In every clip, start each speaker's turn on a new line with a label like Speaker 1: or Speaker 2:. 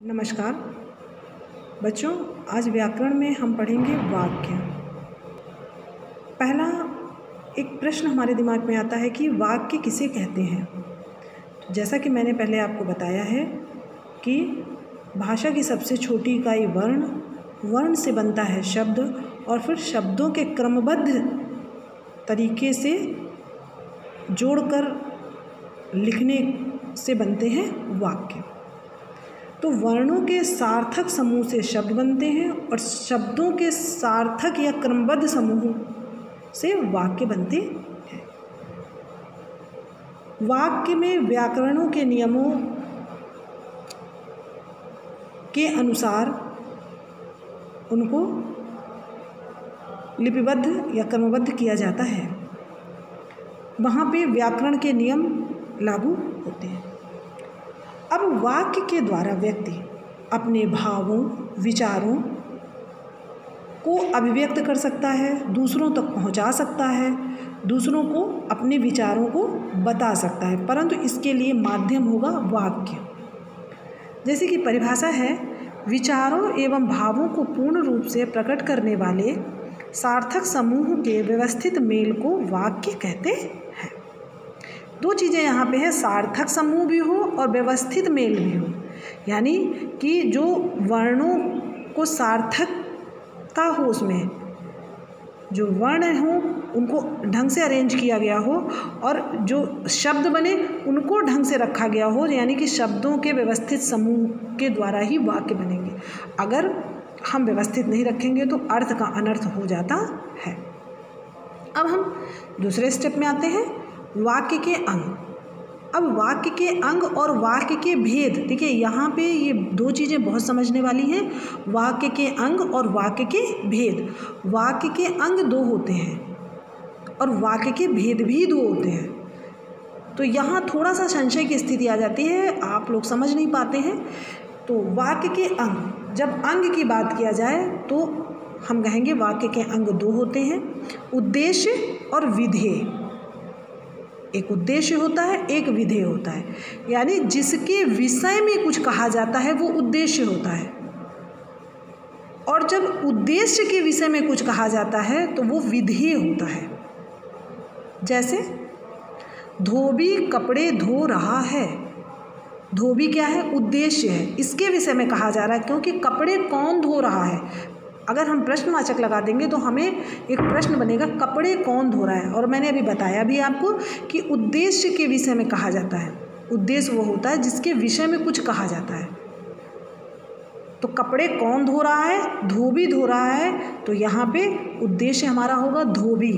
Speaker 1: नमस्कार बच्चों, आज व्याकरण में हम पढ़ेंगे वाक्य। पहला एक प्रश्न हमारे दिमाग में आता है कि वाक्य किसे कहते हैं। तो जैसा कि मैंने पहले आपको बताया है कि भाषा की सबसे छोटी इकाई वर्ण से बनता है शब्द और फिर शब्दों के क्रमबद्ध तरीके से जोड़कर लिखने से बनते हैं वाक्य। तो वर्णों के सार्थक समूह से शब्द बनते हैं और शब्दों के सार्थक या क्रमबद्ध समूह से वाक्य बनते हैं। वाक्य में व्याकरणों के नियमों के अनुसार उनको लिपिबद्ध या क्रमबद्ध किया जाता है। वहाँ पे व्याकरण के नियम लागू होते हैं। अब वाक्य के द्वारा व्यक्ति अपने भावों विचारों को अभिव्यक्त कर सकता है, दूसरों तक पहुंचा सकता है, दूसरों को अपने विचारों को बता सकता है, परंतु इसके लिए माध्यम होगा वाक्य। जैसे कि परिभाषा है, विचारों एवं भावों को पूर्ण रूप से प्रकट करने वाले सार्थक समूह के व्यवस्थित मेल को वाक्य कहते हैं। दो चीज़ें यहाँ पे है, सार्थक समूह भी हो और व्यवस्थित मेल भी हो, यानी कि जो वर्णों को सार्थकता हो, उसमें जो वर्ण हो उनको ढंग से अरेंज किया गया हो और जो शब्द बने उनको ढंग से रखा गया हो, यानी कि शब्दों के व्यवस्थित समूह के द्वारा ही वाक्य बनेंगे। अगर हम व्यवस्थित नहीं रखेंगे तो अर्थ का अनर्थ हो जाता है। अब हम दूसरे स्टेप में आते हैं, वाक्य के अंग। अब वाक्य के अंग और वाक्य के भेद, देखिए यहाँ पे ये दो चीज़ें बहुत समझने वाली हैं। वाक्य के अंग और वाक्य के भेद। वाक्य के अंग दो होते हैं और वाक्य के भेद भी दो होते हैं। तो यहाँ थोड़ा सा संशय की स्थिति आ जाती है, आप लोग समझ नहीं पाते हैं। तो वाक्य के अंग, जब अंग की बात किया जाए तो हम कहेंगे वाक्य के अंग दो होते हैं, उद्देश्य और विधेय। एक उद्देश्य होता है, एक विधेय होता है, यानी जिसके विषय में कुछ कहा जाता है वो उद्देश्य होता है, और जब उद्देश्य के विषय में कुछ कहा जाता है तो वो विधेय होता है। जैसे धोबी कपड़े धो रहा है। धोबी क्या है? उद्देश्य है, इसके विषय में कहा जा रहा है, क्योंकि कपड़े कौन धो रहा है। अगर हम प्रश्नवाचक लगा देंगे तो हमें एक प्रश्न बनेगा, कपड़े कौन धो रहा है। और मैंने अभी बताया भी आपको कि उद्देश्य के विषय में कहा जाता है। उद्देश्य वो होता है जिसके विषय में कुछ कहा जाता है। तो कपड़े कौन धो रहा है? धोबी धो रहा है। तो यहाँ पे उद्देश्य हमारा होगा धोबी।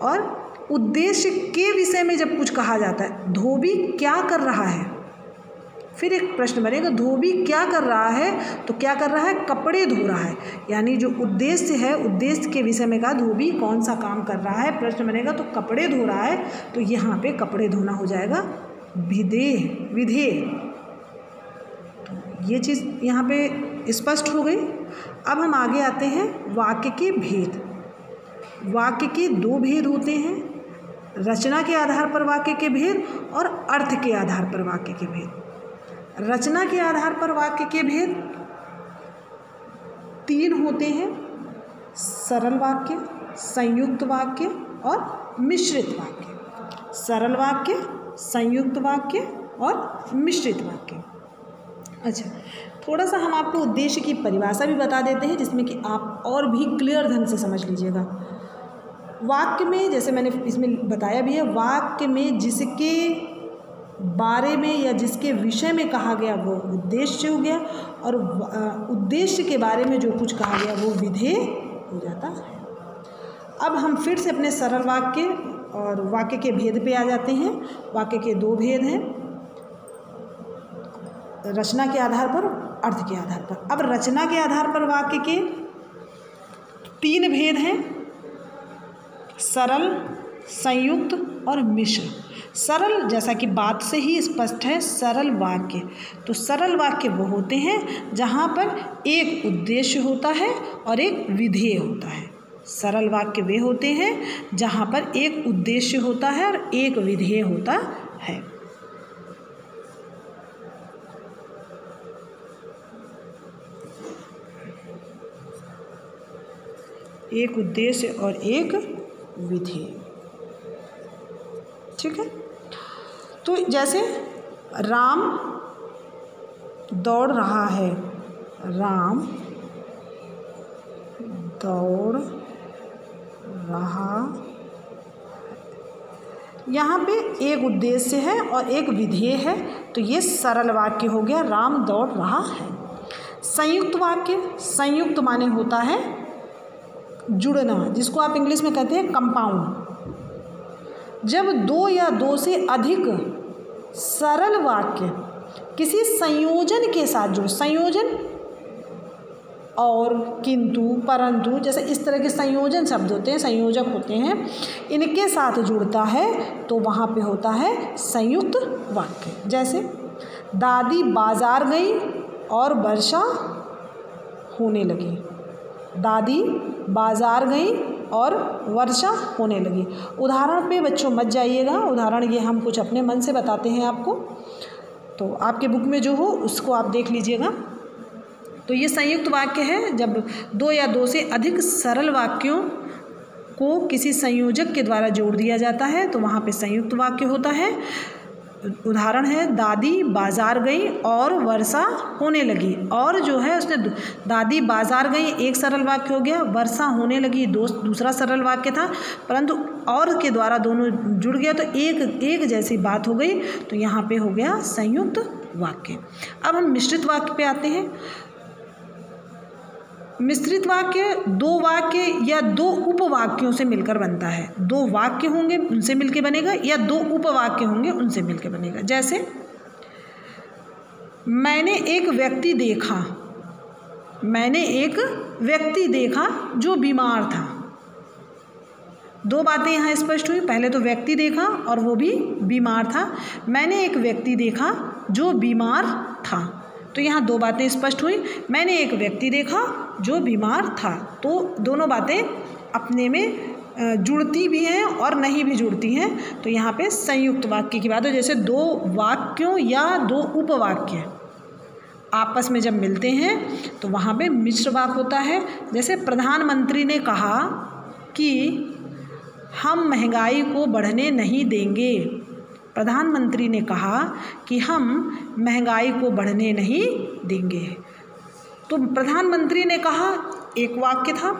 Speaker 1: और उद्देश्य के विषय में जब कुछ कहा जाता है, धोबी क्या कर रहा है, फिर एक प्रश्न बनेगा, धोबी क्या कर रहा है? तो क्या कर रहा है? कपड़े धो रहा है। यानी जो उद्देश्य है, उद्देश्य के विषय में कहा धोबी कौन सा काम कर रहा है, प्रश्न बनेगा तो कपड़े धो रहा है। तो यहाँ पे कपड़े धोना हो जाएगा विधेय। तो ये चीज़ यहाँ पे स्पष्ट हो गई। अब हम आगे आते हैं वाक्य के भेद। वाक्य के दो भेद होते हैं, रचना के आधार पर वाक्य के भेद और अर्थ के आधार पर वाक्य के भेद। रचना के आधार पर वाक्य के भेद तीन होते हैं, सरल वाक्य, संयुक्त वाक्य और मिश्रित वाक्य। सरल वाक्य, संयुक्त वाक्य और मिश्रित वाक्य। अच्छा, थोड़ा सा हम आपको उद्देश्य की परिभाषा भी बता देते हैं, जिसमें कि आप और भी क्लियर ढंग से समझ लीजिएगा। वाक्य में, जैसे मैंने इसमें बताया भी है, वाक्य में जिसके बारे में या जिसके विषय में कहा गया वो उद्देश्य हो गया, और उद्देश्य के बारे में जो कुछ कहा गया वो विधेय हो जाता है। अब हम फिर से अपने सरल वाक्य और वाक्य के भेद पे आ जाते हैं। वाक्य के दो भेद हैं, रचना के आधार पर, अर्थ के आधार पर। अब रचना के आधार पर वाक्य के तीन भेद हैं, सरल, संयुक्त और मिश्र। सरल, जैसा कि बात से ही स्पष्ट है, सरल वाक्य। तो सरल वाक्य वो होते हैं जहाँ पर एक उद्देश्य होता है और एक विधेय होता है। सरल वाक्य वे होते हैं जहाँ पर एक उद्देश्य होता है और एक विधेय होता है। एक उद्देश्य और एक विधि। ठीक है, तो जैसे राम दौड़ रहा है, राम दौड़ रहा, यहाँ पे एक उद्देश्य है और एक विधेय है, तो ये सरल वाक्य हो गया, राम दौड़ रहा है। संयुक्त वाक्य, संयुक्त माने होता है जुड़ना, जिसको आप इंग्लिश में कहते हैं कंपाउंड। जब दो या दो से अधिक सरल वाक्य किसी संयोजन के साथ जुड़, संयोजन और, किंतु, परंतु, जैसे इस तरह के संयोजन शब्द होते हैं, संयोजक होते हैं, इनके साथ जुड़ता है तो वहाँ पे होता है संयुक्त वाक्य। जैसे दादी बाजार गई और वर्षा होने लगी, दादी बाजार गई और वर्षा होने लगी। उदाहरण पे बच्चों मत जाइएगा, उदाहरण ये हम कुछ अपने मन से बताते हैं आपको, तो आपके बुक में जो हो उसको आप देख लीजिएगा। तो ये संयुक्त वाक्य है, जब दो या दो से अधिक सरल वाक्यों को किसी संयोजक के द्वारा जोड़ दिया जाता है तो वहाँ पे संयुक्त वाक्य होता है। उदाहरण है दादी बाजार गई और वर्षा होने लगी, और जो है उसने दादी बाजार गई एक सरल वाक्य हो गया, वर्षा होने लगी दूसरा सरल वाक्य था, परंतु और के द्वारा दोनों जुड़ गया तो एक जैसी बात हो गई, तो यहाँ पे हो गया संयुक्त वाक्य। अब हम मिश्रित वाक्य पे आते हैं। मिश्रित वाक्य दो वाक्य या दो उपवाक्यों से मिलकर बनता है। दो वाक्य होंगे उनसे मिलकर बनेगा, या दो उपवाक्य होंगे उनसे मिलकर बनेगा। जैसे मैंने एक व्यक्ति देखा, मैंने एक व्यक्ति देखा जो बीमार था। दो बातें यहाँ स्पष्ट हुई, पहले तो व्यक्ति देखा और वो भी बीमार था। मैंने एक व्यक्ति देखा जो बीमार था, तो यहाँ दो बातें स्पष्ट हुई। मैंने एक व्यक्ति देखा जो बीमार था, तो दोनों बातें अपने में जुड़ती भी हैं और नहीं भी जुड़ती हैं, तो यहाँ पे संयुक्त वाक्य की बात है। जैसे दो वाक्यों या दो उपवाक्य आपस में जब मिलते हैं तो वहाँ पे मिश्र वाक्य होता है। जैसे प्रधानमंत्री ने कहा कि हम महंगाई को बढ़ने नहीं देंगे, प्रधानमंत्री ने कहा कि हम महंगाई को बढ़ने नहीं देंगे। तो प्रधानमंत्री ने कहा एक वाक्य था,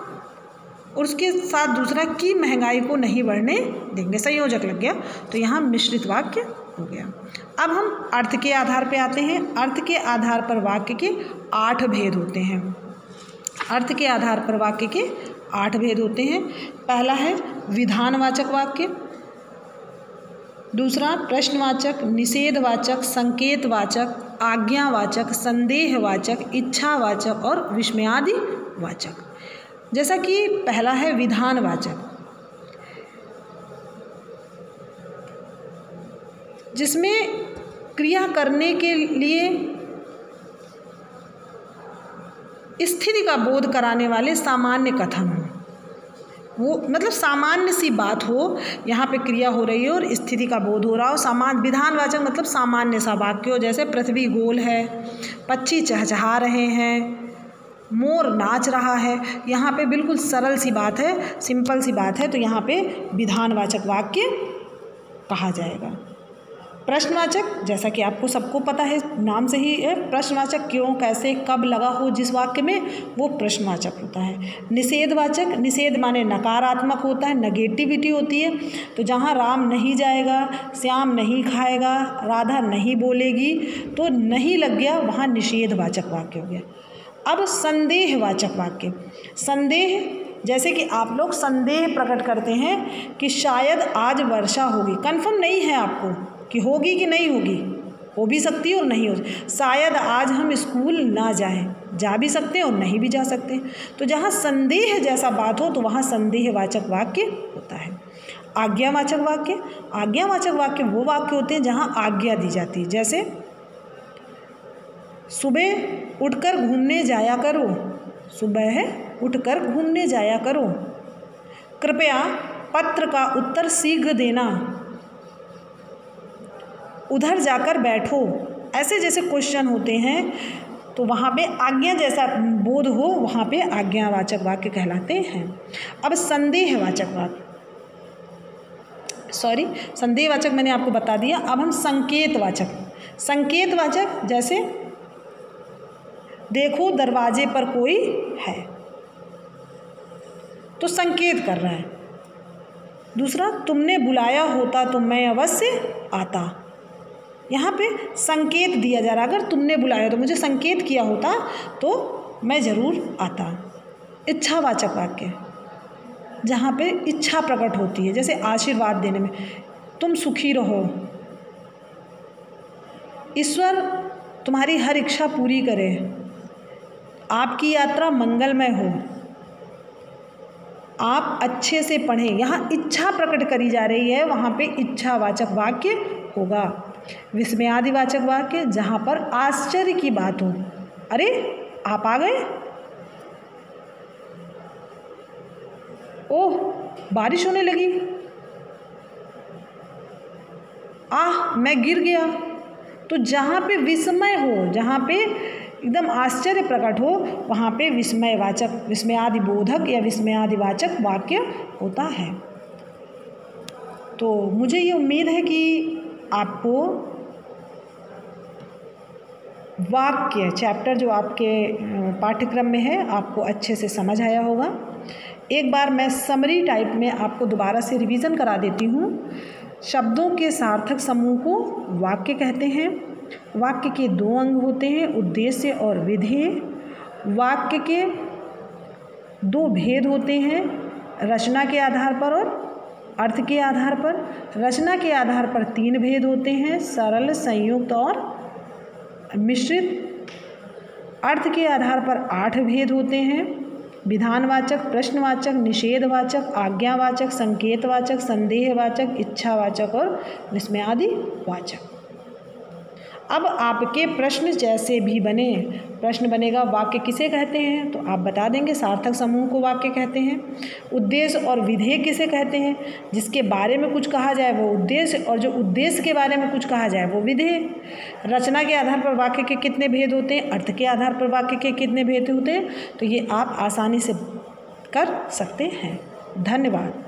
Speaker 1: और उसके साथ दूसरा कि महंगाई को नहीं बढ़ने देंगे, संयोजक लग गया, तो यहाँ मिश्रित वाक्य हो गया। अब हम अर्थ के आधार पे आते हैं। अर्थ के आधार पर वाक्य के 8 भेद होते हैं। अर्थ के आधार पर वाक्य के 8 भेद होते हैं। पहला है विधानवाचक वाक्य, दूसरा प्रश्नवाचक, निषेधवाचक, संकेतवाचक, आज्ञावाचक, संदेहवाचक, इच्छावाचक और विस्मयादि वाचक। जैसा कि पहला है विधानवाचक, जिसमें क्रिया करने के लिए स्थिति का बोध कराने वाले सामान्य कथन हो, वो मतलब सामान्य सी बात हो, यहाँ पे क्रिया हो रही हो और स्थिति का बोध हो रहा हो। सामान्य विधानवाचक मतलब सामान्य सा वाक्य हो, जैसे पृथ्वी गोल है, पक्षी चहचहा रहे हैं, मोर नाच रहा है। यहाँ पे बिल्कुल सरल सी बात है, सिंपल सी बात है, तो यहाँ पे विधानवाचक वाक्य कहा जाएगा। प्रश्नवाचक, जैसा कि आपको सबको पता है, नाम से ही है, प्रश्नवाचक क्यों, कैसे, कब लगा हो जिस वाक्य में, वो प्रश्नवाचक होता है। निषेधवाचक, निषेध माने नकारात्मक होता है, नेगेटिविटी होती है, तो जहाँ राम नहीं जाएगा, श्याम नहीं खाएगा, राधा नहीं बोलेगी, तो नहीं लग गया, वहाँ निषेधवाचक वाक्य हो गया। अब संदेहवाचक वाक्य, संदेह, जैसे कि आप लोग संदेह प्रकट करते हैं कि शायद आज वर्षा होगी, कन्फर्म नहीं है आपको कि होगी कि नहीं होगी, हो भी सकती है और नहीं हो। शायद आज हम स्कूल ना जाएं, जा भी सकते हैं और नहीं भी जा सकते। तो जहाँ संदेह जैसा बात हो तो वहाँ संदेहवाचक वाक्य होता है। आज्ञावाचक वाक्य, आज्ञावाचक वाक्य वो वाक्य होते हैं जहाँ आज्ञा दी जाती है। जैसे सुबह उठकर घूमने जाया करो, सुबह उठकर घूमने जाया करो, कृपया पत्र का उत्तर शीघ्र देना, उधर जाकर बैठो। ऐसे जैसे क्वेश्चन होते हैं तो वहाँ पे आज्ञा जैसा बोध हो, वहाँ पे आज्ञावाचक वाक्य कहलाते हैं। अब संदेहवाचक वाक्य, संदेहवाचक मैंने आपको बता दिया। अब हम संकेतवाचक जैसे देखो दरवाजे पर कोई है, तो संकेत कर रहा है। दूसरा, तुमने बुलाया होता तो मैं अवश्य आता, यहाँ पे संकेत दिया जा रहा, अगर तुमने बुलाया तो मुझे संकेत किया होता तो मैं ज़रूर आता। इच्छावाचक वाक्य, जहाँ पे इच्छा प्रकट होती है, जैसे आशीर्वाद देने में, तुम सुखी रहो, ईश्वर तुम्हारी हर इच्छा पूरी करे, आपकी यात्रा मंगलमय हो, आप अच्छे से पढ़ें, यहाँ इच्छा प्रकट करी जा रही है, वहाँ पे इच्छावाचक वाक्य होगा। विस्मयादिवाचक वाक्य, जहाँ पर आश्चर्य की बात हो, अरे आप आ गए, ओह बारिश होने लगी, मैं गिर गया। तो जहाँ पे विस्मय हो, जहाँ पे एकदम आश्चर्य प्रकट हो, वहाँ पे विस्मयादिबोधक या विस्मयादिवाचक वाक्य होता है। तो मुझे ये उम्मीद है कि आपको वाक्य चैप्टर जो आपके पाठ्यक्रम में है आपको अच्छे से समझ आया होगा। एक बार मैं समरी टाइप में आपको दोबारा से रिवीजन करा देती हूँ। शब्दों के सार्थक समूह को वाक्य कहते हैं। वाक्य के दो अंग होते हैं, उद्देश्य और विधेय। वाक्य के दो भेद होते हैं, रचना के आधार पर और अर्थ के आधार पर। रचना के आधार पर 3 भेद होते हैं, सरल, संयुक्त और मिश्रित। अर्थ के आधार पर 8 भेद होते हैं, विधानवाचक, प्रश्नवाचक, निषेधवाचक, आज्ञावाचक, संकेतवाचक, संदेहवाचक, इच्छावाचक और विस्मयादिवाचक। अब आपके प्रश्न जैसे भी बने, प्रश्न बनेगा वाक्य किसे कहते हैं, तो आप बता देंगे सार्थक समूह को वाक्य कहते हैं। उद्देश्य और विधेय किसे कहते हैं, जिसके बारे में कुछ कहा जाए वो उद्देश्य, और जो उद्देश्य के बारे में कुछ कहा जाए वो विधेय। रचना के आधार पर वाक्य के कितने भेद होते हैं, अर्थ के आधार पर वाक्य के कितने भेद होते हैं, तो ये आप आसानी से कर सकते हैं। धन्यवाद।